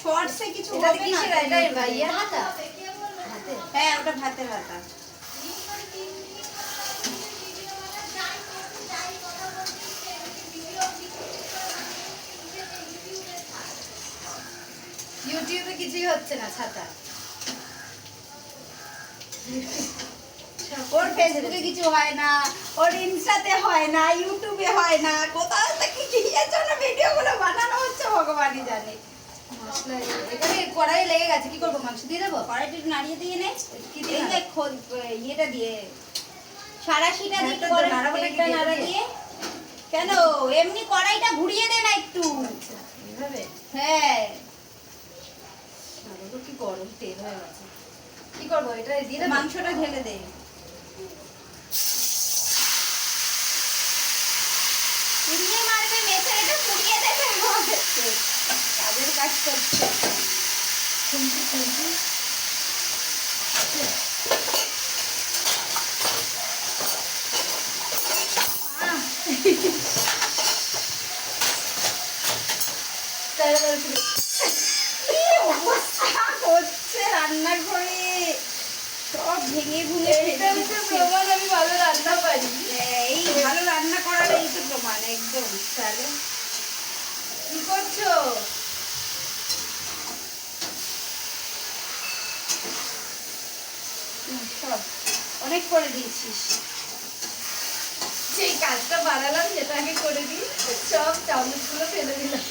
শর্টসে কিছু হবে না। এটা ভাইয়া হাতা। হ্যাঁ ওটা ভাতের হাতা। ইউটিউবে কিছুই হচ্ছে না ছাতা। ওর ফেসবুকে কিছু হয় না, ওর ইনস্টাতে হয় না, ইউটিউবে হয় না, কোথাও থেকে কি এর জন্য ভিডিওগুলো বানানো হচ্ছে ভগবানই জানে। মশলা এখানে কড়াই লেগে গেছে, কি করবো? মাংস দিয়ে দেবো? কড়াইটা একটু নাড়িয়ে দিয়ে নে। কি এই দিয়ে যে ইয়েটা দিয়ে সারাশিটা দিয়ে তেলটা নাড়া দিয়ে। কেন এমনি কড়াইটা ঘুরিয়ে দে না একটু। আচ্ছা এইভাবে? হ্যাঁ তো কি গরম তেল হয়ে গেছে। কি করবো? এটা দিয়ে দেবো? মাংসটা ঢেলে দে। চিংড়ি মারবে মেখে এটা পুড়িয়ে দেবে। কাজের কাজ করছে। খুন্তি খুন্তি। হচ্ছে রান্না করে সব ভেঙে ভুঙে প্রমাণ আমি ভালো রান্না পারি। এই ভালো রান্না করার এই তো প্রমাণ একদম। তাহলে কি করছো? সব অনেক করে দিয়েছিস। সেই কাজটা বাড়ালাম, যেটা আগে করে দিই, সব চামচগুলো ফেলে দিলাম।